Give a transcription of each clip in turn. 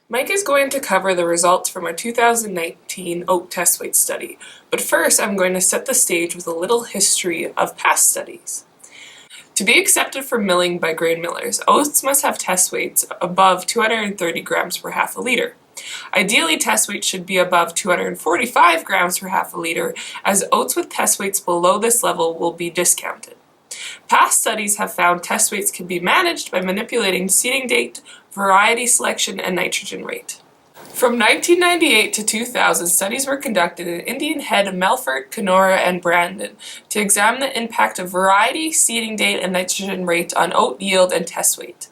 Mike is going to cover the results from our 2019 oat test weight study, but first I'm going to set the stage with a little history of past studies. To be accepted for milling by grain millers, oats must have test weights above 230 grams per half a liter. Ideally, test weights should be above 245 grams per half a liter, as oats with test weights below this level will be discounted. Past studies have found test weights can be managed by manipulating seeding date, variety selection, and nitrogen rate. From 1998 to 2000, studies were conducted in Indian Head, Melfort, Kenora, and Brandon to examine the impact of variety, seeding date, and nitrogen rate on oat yield and test weight.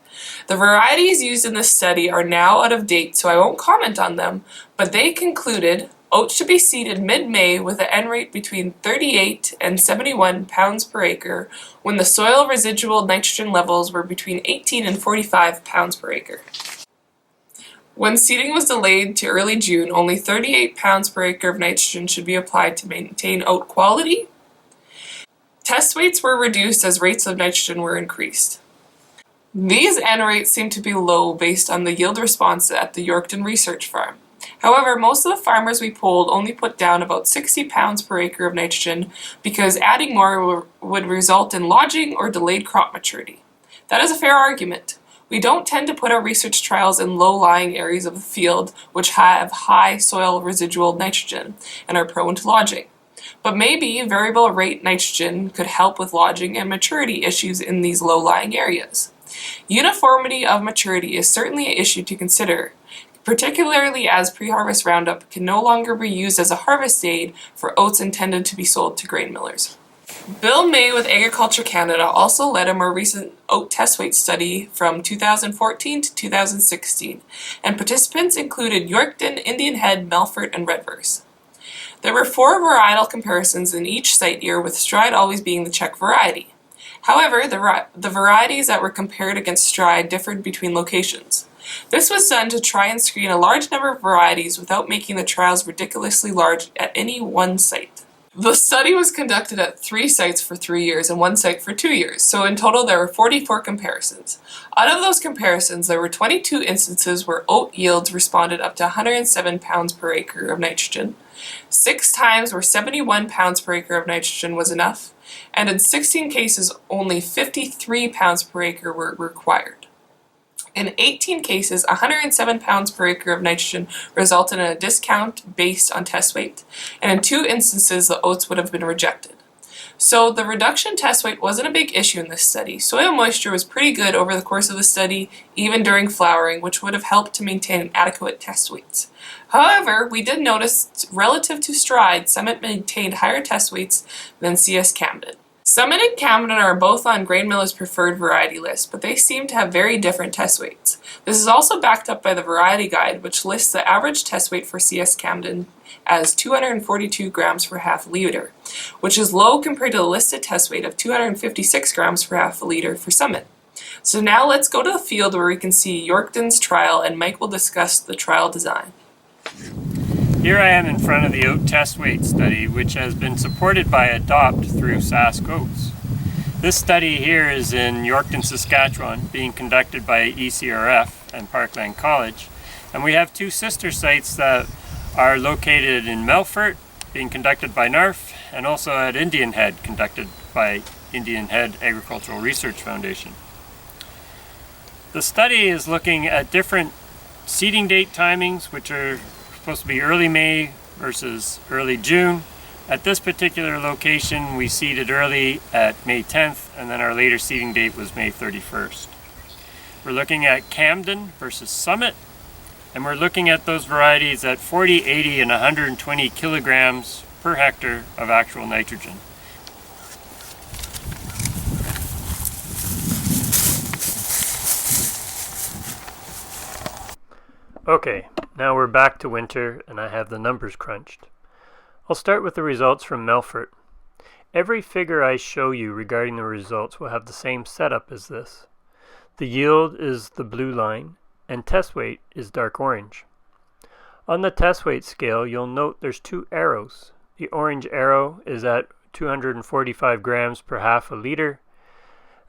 The varieties used in this study are now out of date, so I won't comment on them, but they concluded oats should be seeded mid-May with an N rate between 38 and 71 pounds per acre when the soil residual nitrogen levels were between 18 and 45 pounds per acre. When seeding was delayed to early June, only 38 pounds per acre of nitrogen should be applied to maintain oat quality. Test weights were reduced as rates of nitrogen were increased. These N rates seem to be low based on the yield response at the Yorkton research farm. However, most of the farmers we polled only put down about 60 pounds per acre of nitrogen because adding more would result in lodging or delayed crop maturity. That is a fair argument. We don't tend to put our research trials in low-lying areas of the field which have high soil residual nitrogen and are prone to lodging. But maybe variable rate nitrogen could help with lodging and maturity issues in these low-lying areas. Uniformity of maturity is certainly an issue to consider, particularly as pre-harvest Roundup can no longer be used as a harvest aid for oats intended to be sold to grain millers. Bill May with Agriculture Canada also led a more recent oat test weight study from 2014 to 2016, and participants included Yorkton, Indian Head, Melfort, and Redverse. There were 4 varietal comparisons in each site year, with stride always being the check variety. However, the varieties that were compared against stride differed between locations. This was done to try and screen a large number of varieties without making the trials ridiculously large at any one site. The study was conducted at 3 sites for 3 years and 1 site for 2 years, so in total there were 44 comparisons. Out of those comparisons, there were 22 instances where oat yields responded up to 107 pounds per acre of nitrogen, 6 times where 71 pounds per acre of nitrogen was enough, and in 16 cases only 53 pounds per acre were required. In 18 cases, 107 pounds per acre of nitrogen resulted in a discount based on test weight, and in 2 instances the oats would have been rejected. So the reduction test weight wasn't a big issue in this study. Soil moisture was pretty good over the course of the study, even during flowering, which would have helped to maintain adequate test weights. However, we did notice, relative to stride, Summit maintained higher test weights than CS Camden. Summit and Camden are both on grain millers' preferred variety list, but they seem to have very different test weights. This is also backed up by the variety guide, which lists the average test weight for CS Camden as 242 grams per half liter, which is low compared to the listed test weight of 256 grams per half liter for Summit. So now let's go to the field where we can see Yorkton's trial, and Mike will discuss the trial design. Here I am in front of the oat test weight study, which has been supported by Adopt through Sask Oats. This study here is in Yorkton, Saskatchewan, being conducted by ECRF and Parkland College. And we have 2 sister sites that are located in Melfort, being conducted by NARF, and also at Indian Head, conducted by Indian Head Agricultural Research Foundation. The study is looking at different seeding date timings, which are supposed to be early May versus early June. At this particular location, we seeded early at May 10th, and then our later seeding date was May 31st. We're looking at Camden versus Summit, and we're looking at those varieties at 40, 80, and 120 kilograms per hectare of actual nitrogen. Okay, now we're back to winter and I have the numbers crunched. I'll start with the results from Melfort. Every figure I show you regarding the results will have the same setup as this. The yield is the blue line and test weight is dark orange. On the test weight scale, you'll note there's 2 arrows. The orange arrow is at 245 grams per half a liter,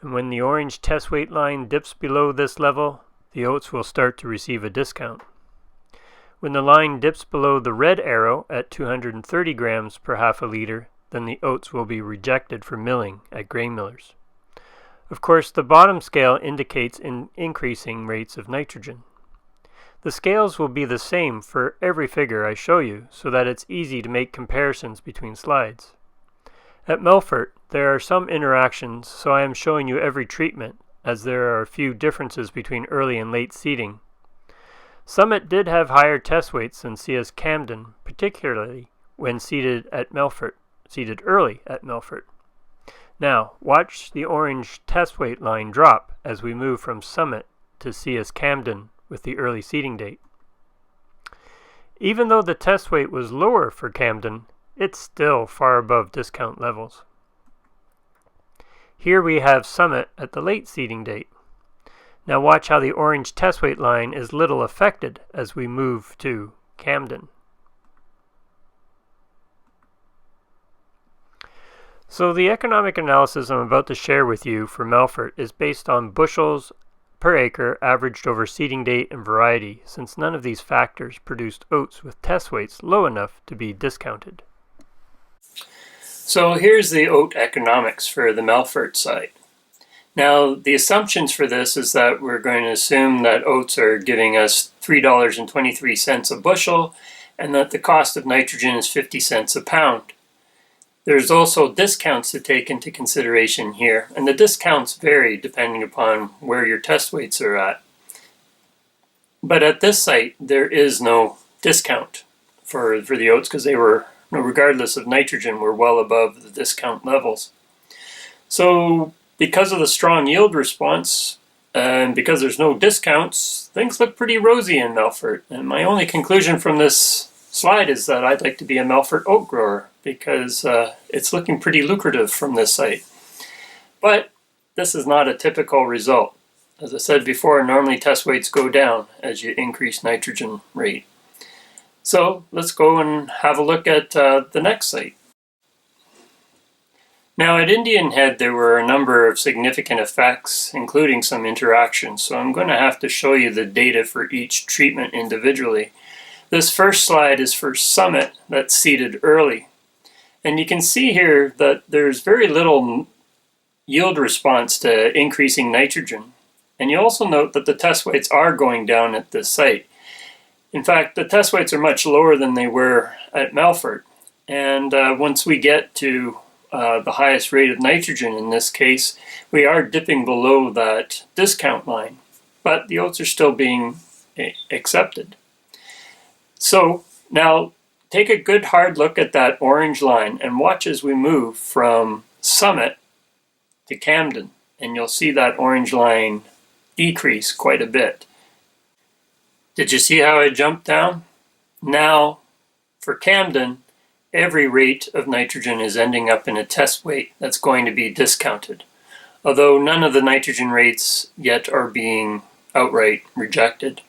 and when the orange test weight line dips below this level, the oats will start to receive a discount. When the line dips below the red arrow at 230 grams per half a liter, then the oats will be rejected for milling at grain millers. Of course, the bottom scale indicates increasing rates of nitrogen. The scales will be the same for every figure I show you, so that it's easy to make comparisons between slides. At Melfort, there are some interactions, so I am showing you every treatment, as there are a few differences between early and late seeding. Summit did have higher test weights than CS Camden, particularly when seeded early at Melfort. Now, watch the orange test weight line drop as we move from Summit to CS Camden with the early seeding date. Even though the test weight was lower for Camden, it's still far above discount levels. Here we have Summit at the late seeding date. Now watch how the orange test weight line is little affected as we move to Camden. So the economic analysis I'm about to share with you for Melfort is based on bushels per acre averaged over seeding date and variety, since none of these factors produced oats with test weights low enough to be discounted. So here's the oat economics for the Melfort site. Now the assumptions for this is that we're going to assume that oats are giving us $3.23 a bushel and that the cost of nitrogen is 50 cents a pound. There's also discounts to take into consideration here, and the discounts vary depending upon where your test weights are at. But at this site, there is no discount for the oats because they were, regardless of nitrogen, were well above the discount levels. So because of the strong yield response, and because there's no discounts, things look pretty rosy in Melfort. And my only conclusion from this slide is that I'd like to be a Melfort oat grower because it's looking pretty lucrative from this site. But this is not a typical result. As I said before, normally test weights go down as you increase nitrogen rate. So let's go and have a look at the next site. Now at Indian Head there were a number of significant effects, including some interactions, so I'm going to have to show you the data for each treatment individually. This first slide is for Summit that's seeded early. And you can see here that there's very little yield response to increasing nitrogen. And you also note that the test weights are going down at this site. In fact, the test weights are much lower than they were at Melfort. And once we get to the highest rate of nitrogen in this case, we are dipping below that discount line. But the oats are still being accepted. So now take a good hard look at that orange line and watch as we move from Summit to Camden, and you'll see that orange line decrease quite a bit. Did you see how it jumped down? Now for Camden, every rate of nitrogen is ending up in a test weight that's going to be discounted, although none of the nitrogen rates yet are being outright rejected.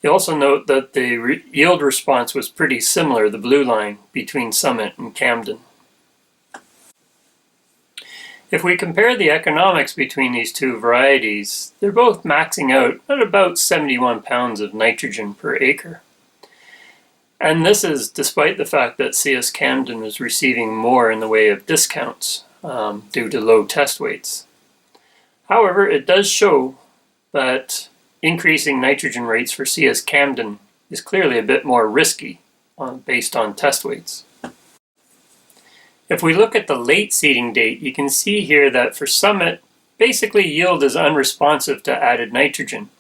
You also note that the yield response was pretty similar, the blue line, between Summit and Camden. If we compare the economics between these two varieties, they're both maxing out at about 71 pounds of nitrogen per acre. And this is despite the fact that CS Camden was receiving more in the way of discounts due to low test weights. However, it does show that increasing nitrogen rates for CS Camden is clearly a bit more risky based on test weights. If we look at the late seeding date, you can see here that for Summit, basically yield is unresponsive to added nitrogen.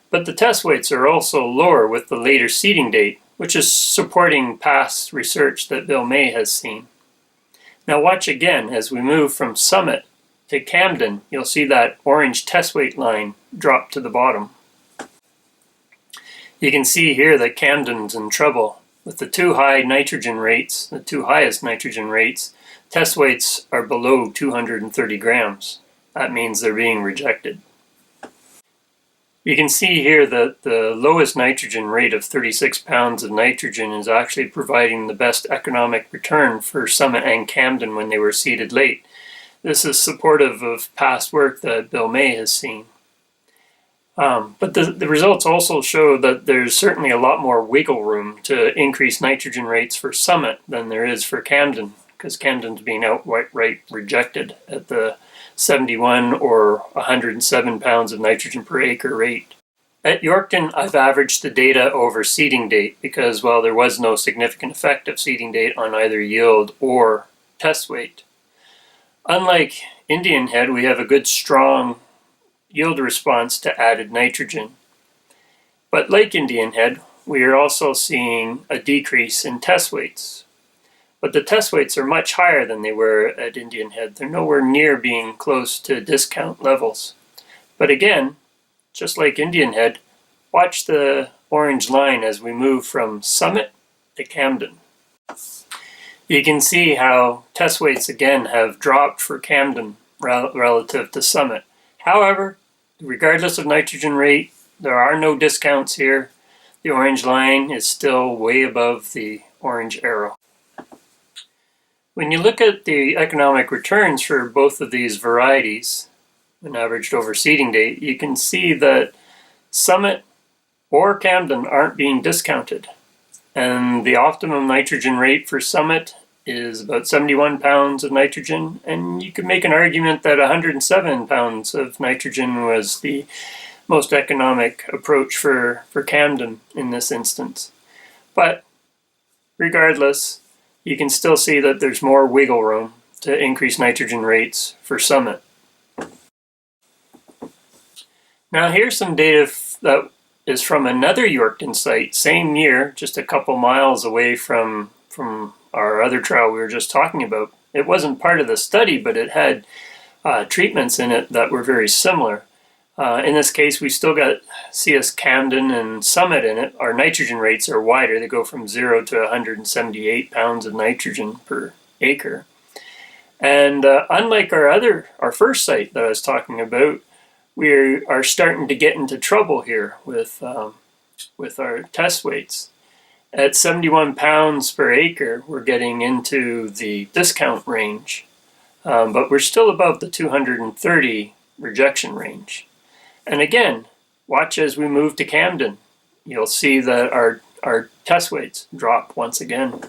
But the test weights are also lower with the later seeding date, which is supporting past research that Bill May has seen. Now watch again as we move from Summit to Camden, you'll see that orange test weight line drop to the bottom. You can see here that Camden's in trouble. With the two highest nitrogen rates, test weights are below 230 grams. That means they're being rejected. You can see here that the lowest nitrogen rate of 36 pounds of nitrogen is actually providing the best economic return for Summit and Camden when they were seeded late. This is supportive of past work that Bill May has seen. But the results also show that there's certainly a lot more wiggle room to increase nitrogen rates for Summit than there is for Camden, because Camden's being outright rejected at the 71 or 107 pounds of nitrogen per acre rate. At Yorkton, I've averaged the data over seeding date because, well, there was no significant effect of seeding date on either yield or test weight. Unlike Indian Head, we have a good strong yield response to added nitrogen. But like Indian Head, we are also seeing a decrease in test weights. But the test weights are much higher than they were at Indian Head. They're nowhere near being close to discount levels. But again, just like Indian Head, watch the orange line as we move from Summit to Camden. You can see how test weights again have dropped for Camden relative to Summit. However, regardless of nitrogen rate, there are no discounts here. The orange line is still way above the orange arrow. When you look at the economic returns for both of these varieties, when averaged over seeding date, you can see that Summit or Camden aren't being discounted. And the optimum nitrogen rate for Summit is about 71 pounds of nitrogen, and you could make an argument that 107 pounds of nitrogen was the most economic approach for Camden in this instance. But regardless, you can still see that there's more wiggle room to increase nitrogen rates for Summit. Now here's some data that is from another Yorkton site, same year, just a couple miles away from our other trial we were just talking about. It wasn't part of the study, but it had treatments in it that were very similar. In this case, we still got CS Camden and Summit in it. Our nitrogen rates are wider. They go from 0 to 178 pounds of nitrogen per acre. And unlike our first site that I was talking about, we are starting to get into trouble here with our test weights. At 71 pounds per acre, we're getting into the discount range, but we're still above the 230 rejection range. And again, watch as we move to Camden. You'll see that our test weights drop once again.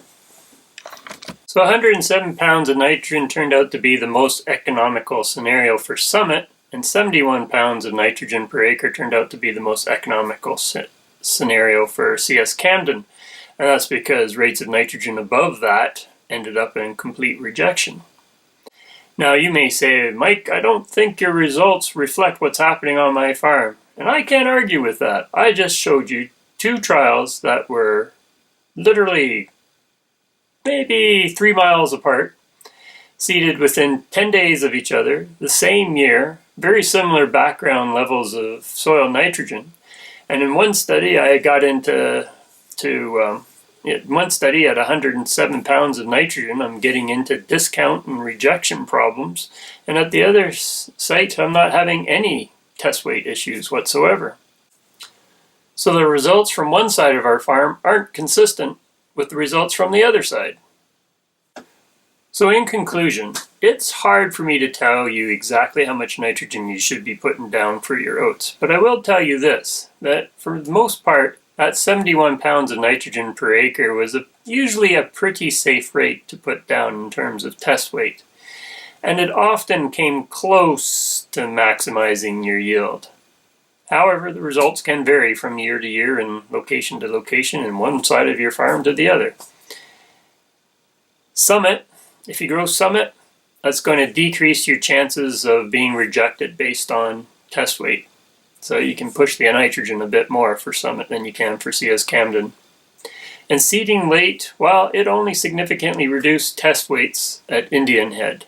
So 107 pounds of nitrogen turned out to be the most economical scenario for Summit, and 71 pounds of nitrogen per acre turned out to be the most economical scenario for CS Camden. And that's because rates of nitrogen above that ended up in complete rejection. Now you may say, Mike, I don't think your results reflect what's happening on my farm. And I can't argue with that. I just showed you two trials that were literally maybe 3 miles apart, seeded within 10 days of each other, the same year, very similar background levels of soil nitrogen. And in one study, I got into one study at 107 pounds of nitrogen, I'm getting into discount and rejection problems. And at the other site, I'm not having any test weight issues whatsoever. So the results from one side of our farm aren't consistent with the results from the other side. So in conclusion, it's hard for me to tell you exactly how much nitrogen you should be putting down for your oats. But I will tell you this, that for the most part, that 71 pounds of nitrogen per acre was usually a pretty safe rate to put down in terms of test weight. And it often came close to maximizing your yield. However, the results can vary from year to year and location to location and one side of your farm to the other. Summit, if you grow Summit, that's going to decrease your chances of being rejected based on test weight. So you can push the nitrogen a bit more for Summit than you can for CS Camden. And seeding late, well, it only significantly reduced test weights at Indian Head.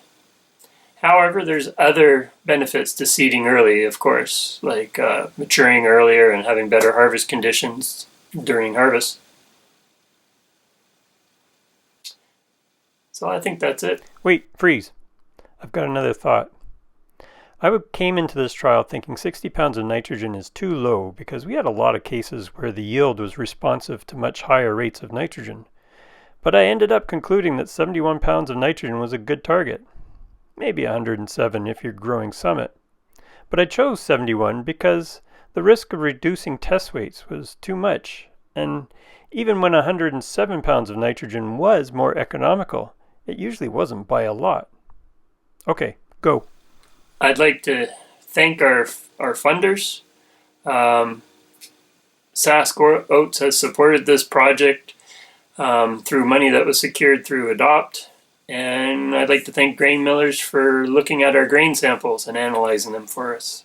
However, there's other benefits to seeding early, of course, like maturing earlier and having better harvest conditions during harvest. So I think that's it. Wait, freeze. I've got another thought. I came into this trial thinking 60 pounds of nitrogen is too low because we had a lot of cases where the yield was responsive to much higher rates of nitrogen. But I ended up concluding that 71 pounds of nitrogen was a good target. Maybe 107 if you're growing Summit. But I chose 71 because The risk of reducing test weights was too much, and even when 107 pounds of nitrogen was more economical, it usually wasn't by a lot. Okay, go. I'd like to thank our funders. Sask Oats has supported this project through money that was secured through Adopt. And I'd like to thank grain millers for looking at our grain samples and analyzing them for us.